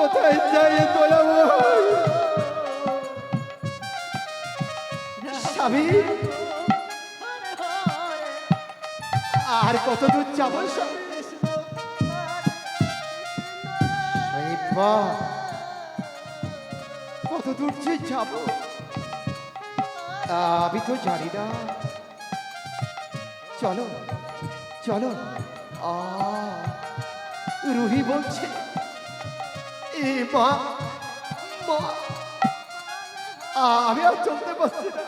কোথায় যাই দয়াময়? স্বামী, আর কত দূর যাবো স্বামী? কত দূর যে যাবো আমি তো জানি না। চলো চলো। রুহি বলছে এ মা, মা, আমি আর চলতে পারছি না।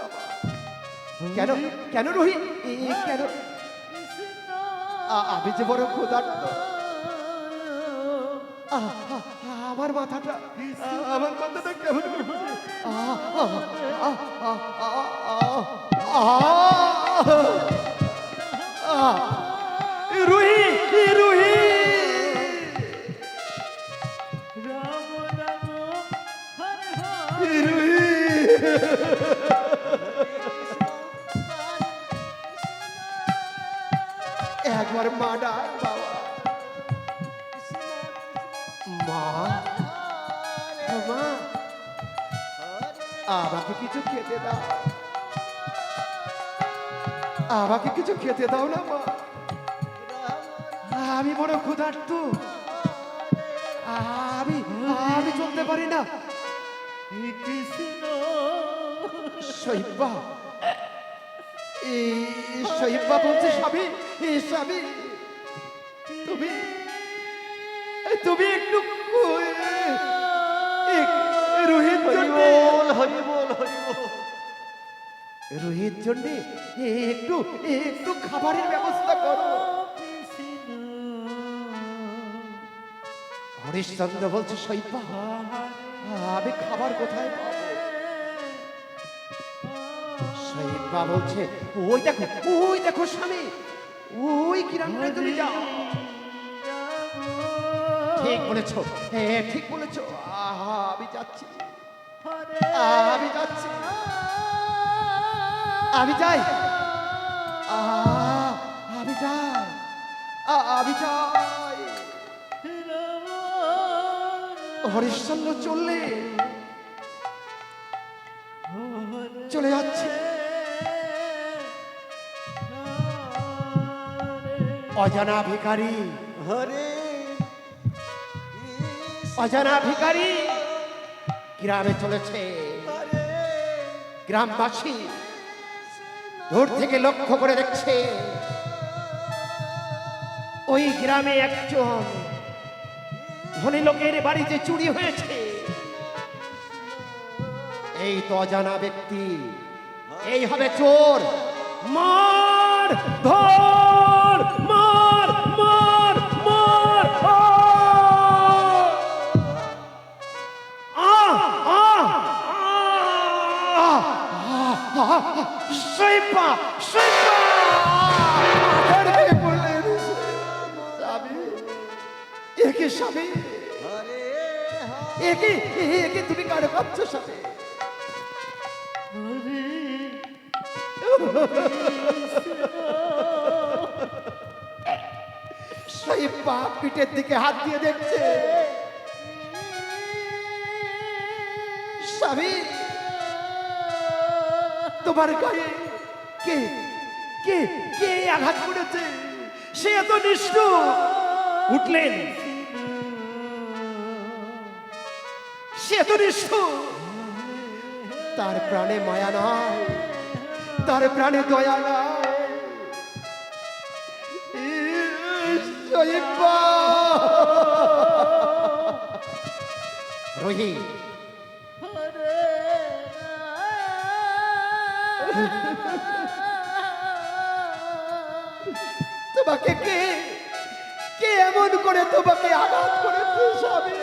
কেন কেন রুহি, কেন? আমি যে বড় ক্ষুধার্ত। আমার মাথাটা কেমন করছে। রুহি, রুহি, রুহি, একবার মা ডাক বাবা। মা, মা, আমাকে কিছু খেতে দাও, আমাকে কিছু খেতে দাও না মা। আমি বড় ক্ষুধার্ত, আমি আমি চলতে পারি না। শৈব্বা, শৈব্বা বলছে স্বামী, স্বামী, তুমি তুমি একটু রোহিত রোহিত জন্য একটু একটু খাবারের ব্যবস্থা করো। হরিশ্চন্দ্র বলছে শৈব্বা, আমি খাবার কোথায় পাবো? শৈব্বা বলছে ওই দেখো স্বামী, ওই গ্রামটায় তুমি যাও। ঠিক বলেছো, ঠিক বলেছো, আমি যাচ্ছি, আমি যাচ্ছি, আমি যাই, আমি যাই, আমি যাই। হরিশ্চন্দ্র চলে যাচ্ছে। অজানা ভিখারি, অজানা ভিখারি গ্রামে চলেছে। গ্রামবাসী দূর থেকে লক্ষ্য করে দেখছে ওই গ্রামে একজন ধনী লোকের বাড়িতে চুরি হয়েছে। এই তো অজানা ব্যক্তি, এই হবে চোর। মার, ধর, মার, মার, মার। শৈব্বা, শৈব্বা, একে স্বামী, একে একে তুমি কারো পাচ্ছ স্বামী? শৈব্বা পিঠের দিকে হাত দিয়ে দেখছে। স্বামী, তোমার গায়ে কে কে কে আঘাত করেছে? সে এত নিষ্ঠুর। উঠলেন, সে এত নিষ্ঠুর, তার প্রাণে মায়া নয়, তার প্রাণে দয়া নয়। শৈব্বা, রোহি, তোমাকে কে কে এমন করে তোমাকে আঘাত করেছে স্বামী?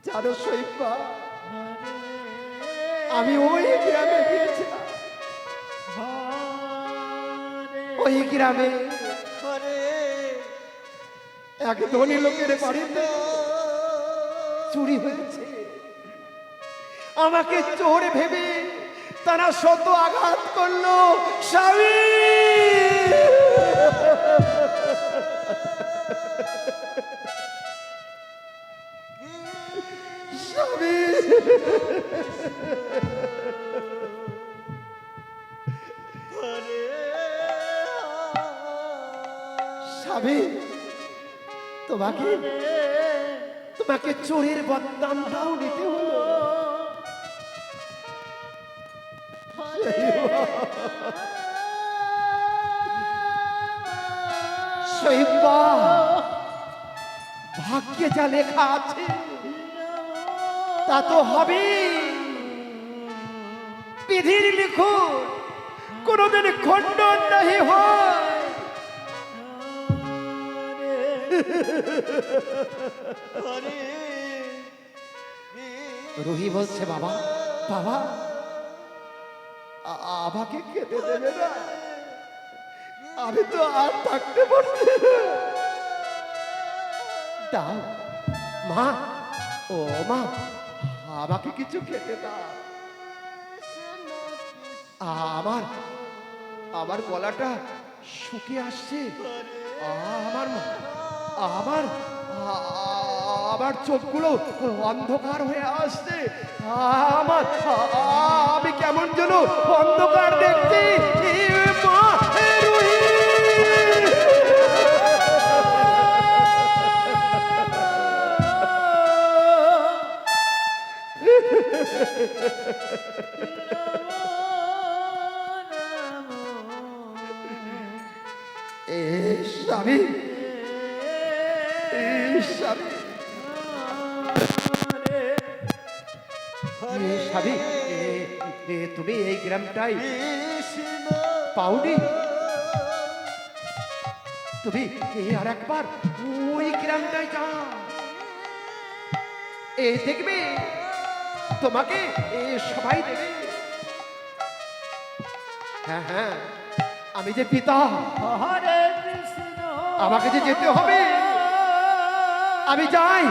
জানো শৈব্বা, আমি ওই গ্রামে গিয়েছিলাম। ওই গ্রামে এক ধনী লোকের বাড়িতে চুরি হয়েছে। আমাকে চোর ভেবে তারা শত আঘাত করলো স্বামী। স্বামী, তোমাকে তোমাকে চোরের বদনামটাও নিতে হলো। শৈবা, ভাগ্যে যা লেখা আছে তা তো হবে। বিধির লিখন কোনদিন খণ্ডন নাহি হয়। রুহি বলছে, বাবা বাবা, আমাকে খেতে দেবে না? আমি তো আর থাকতে পারছি না। দাও মা, ও মা, আমাকে কিছু খেতে দাও। আমার আমার গলাটা শুকিয়ে আসছে। আমার আমার আমার চোখগুলো অন্ধকার হয়ে আসছে। আমার আমি কেমন যেন অন্ধকার দেখছি। মা, রুহি! স্বামী, স্বামী, স্বামী, তুমি এই গ্রামটাই পাওনি? তুমি আর একবার ওই গ্রামটাই যাও, এই দেখবে তোমাকে সবাই দেবে। হ্যাঁ হ্যাঁ, আমি যে পিতা, আমাকে যে যেতে হবে। আমি যাই,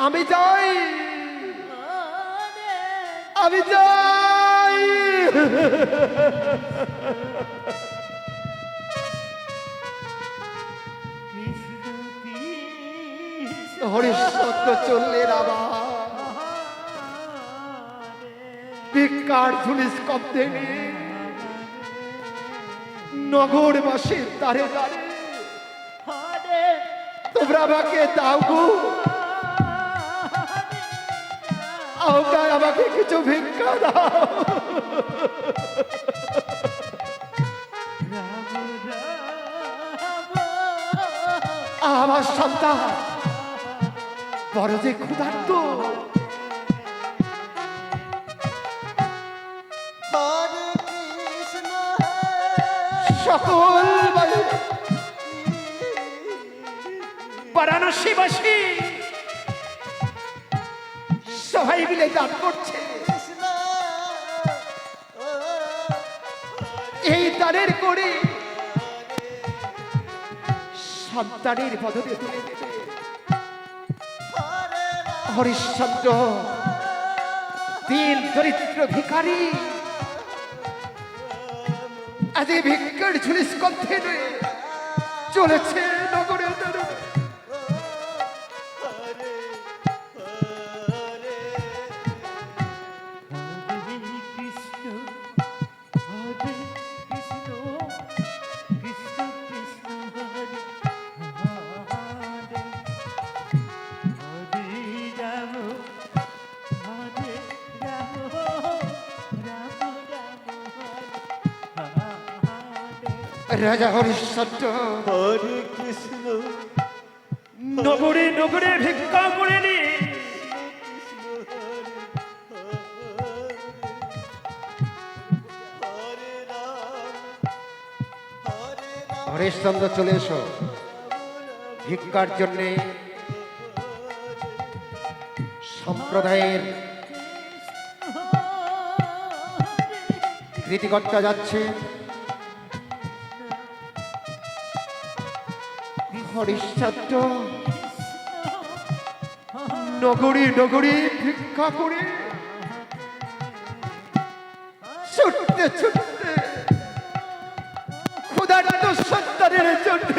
আমি যাই, আমি যাই। হরিশ্চন্দ্র চললেন আবার ভিক্ষার ঝুলি স্কন্ধে নিয়ে নগরবাসীর দ্বারে দ্বারে। তোমরা আমাকে দাও গো, আমাকে কিছু ভিক্ষা দাও। আমার সন্তান বড় যে ক্ষুধার্ত। সকল বারাণসীবাসী সবাই মিলে দান করছে। এই দানের করে সন্তানের বদলে তুলে দেবে। হরিশ্চন্দ্র দিন দরিদ্র ভিখারি আজ এই ভিক্ষার ঝুলি স্কন্ধে নিয়ে চলেছে নগরে। রাজা হরিশ্চন্দ্র হরে কৃষ্ণ নগরে নগরে ভিক্ষা করে নি। হরিশ্চন্দ্র চলে এসো ভিক্ষার জন্যে। সম্প্রদায়ের কৃতিকর্তা যাচ্ছে। হরিশ্চন্দ্র নগরী নগরী ভিক্ষা করে ছুটতে ছুটতে ক্ষুধার্ত সন্তানের জন্য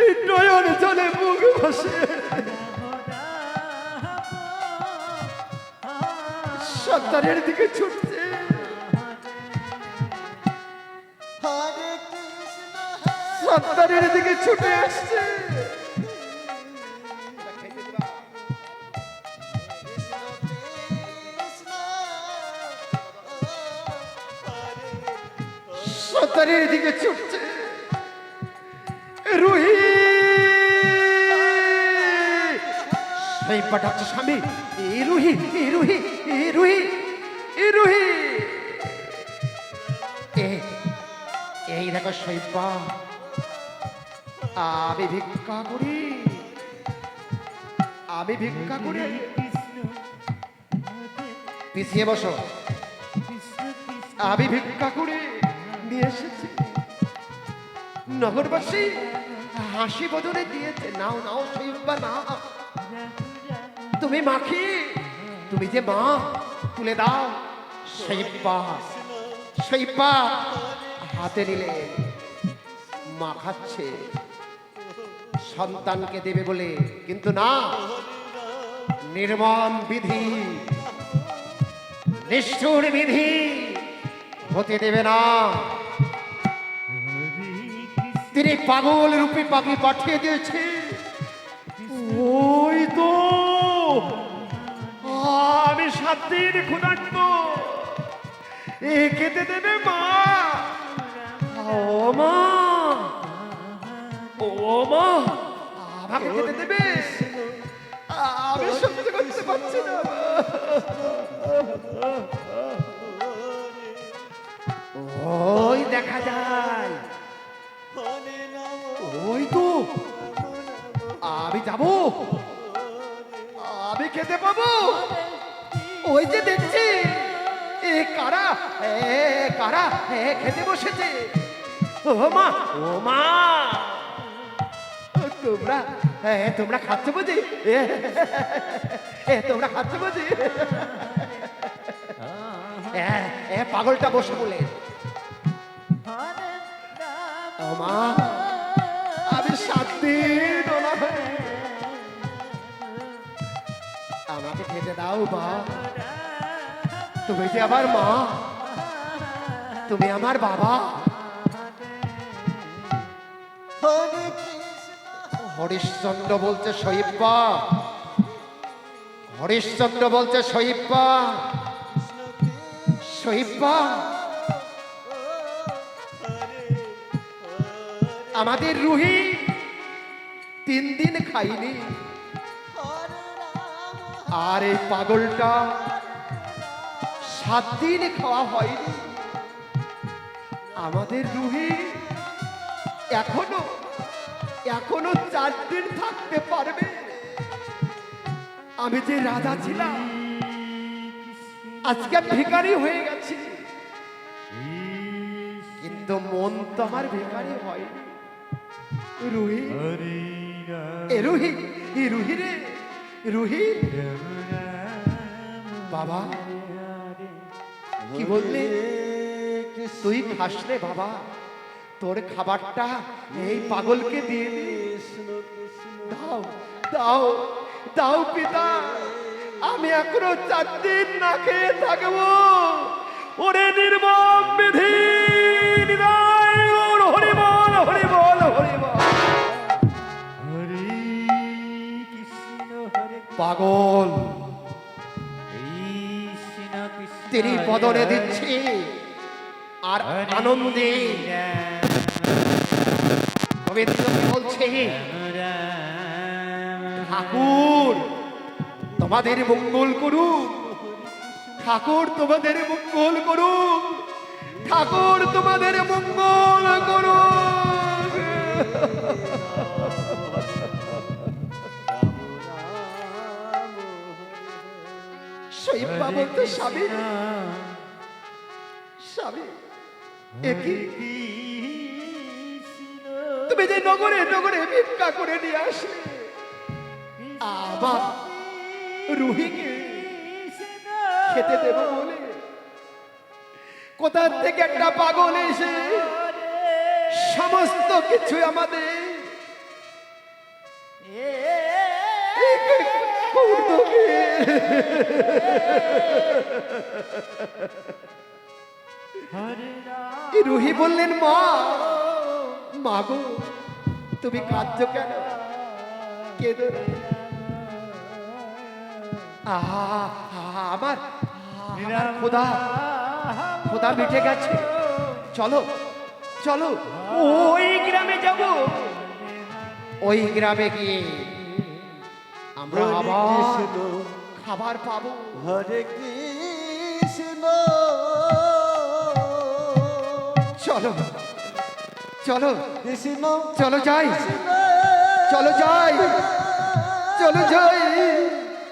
এই নয়ন জলে মুখ ভাসে। সন্তানের দিকে ছুটছে। হরে কৃষ্ণ সন্তানের দিকে ছুটে আসছে। সন্তানের দিকে ছুটছে। রুহি সেই পাঠাচ্ছে স্বামী। এই রুহি, এই রুহি, এই রুহি, এই রুহি। এই দেখো শৈবা, আমি ভিক্ষা করি, আমি ভিক্ষা করি। পিছিয়ে বসো। আমি ভিক্ষা করে নিয়ে এসেছি। নগরবাসী হাসি বদলে দিয়েছে। নাও নাও শৈবা, না তুমি মাখি, তুমি যে মা, তুলে দাও। শৈবা, শৈবা হাতে নিলে মা খাচ্ছে সন্তানকে দেবে বলে, কিন্তু না, নির্মম বিধি, নিষ্ঠুর বিধি হতে দেবে না। তিনি পাগল রূপে পাখি পাঠিয়ে দিয়েছে। ওই তো আমি 7 দিন ক্ষুধার্ত, এ খেতে দেবে মা। ও মা, ও মা, আমাকে খেতে দেবে? আমি সহ্য করতে পারছি না। ওই দেখা যায়, ওই তো আমি যাব, আমি খেতে পাবো। ওই যে দেখছি, এ কারা, এ কারা, এ খেতে বসেছে। ও মা, ও মা, তোমরা, তোমরা খাচ্ছ বুঝি? তোমরা খাচ্ছ বুঝি? পাগলটা বসে বলে, ও মা, আমি 7 দিন অনাহারে, আমাকে খেতে দাও মা। তুমি যে আমার মা, তুমি আমার বাবা। হরিশ্চন্দ্র বলছে শৈবা, হরিশ্চন্দ্র বলছে শৈবা, শৈবা আমাদের রুহি 3 দিন খাইনি, আর এই পাগলটা 7 দিন খাওয়া হয়নি। আমাদের রুহি এখনো 4 দিন থাকতে পারবে। আমি যে রাজা ছিলাম, আজকে ভিখারি হয়ে গেছি, কিন্তু মন তো আমার ভিখারি হয়নি। রুহি, এ রুহি, এ রুহি রে, রুহি। বাবা কি বললি? তুই খাস রে বাবা, তোর খাবারটা এই পাগলকে দিয়ে দে। দাও দাও দাও পিতা, আমি এখনো 4 দিন না খেয়ে থাকবো। ওরে নির্মম বিধি, নিদায় ওর হরি বল, হরি বল, হরি বল। পাগল তিনি বদলে দিচ্ছে আর আনন্দে গোবিন্দকে বলছে, ঠাকুর তোমাদের মঙ্গল করুক, ঠাকুর তোমাদের মঙ্গল করুক, ঠাকুর তোমাদের মঙ্গল করুক। শৈবা বলতে, স্বামী, স্বামী, একই তুমি যে নগরে নগরে ভিক্ষা করে নিয়ে আসলে, আবার রুহিকে খেতে দেব বলে কোথা থেকে একটা পাগল এসে সমস্ত কিছু আমাদের এই রুহি বললেন, মা মা গো, তুমি কাঁদছো কেন? কেঁদো না। আহা, আহা, আমার খোদা খোদা মিটে গেছে। চলো চলো, ওই গ্রামে যাব। ওই গ্রামে গিয়ে আমরা হরে আবার কৃষ্ণ খাবার পাবো। হরে কৃষ্ণ চলো চলো কৃষ্ণ চলো যাই, কৃষ্ণ চলো যাই, চলো যাই।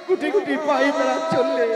গুটি গুটি পায়ে তারা চললে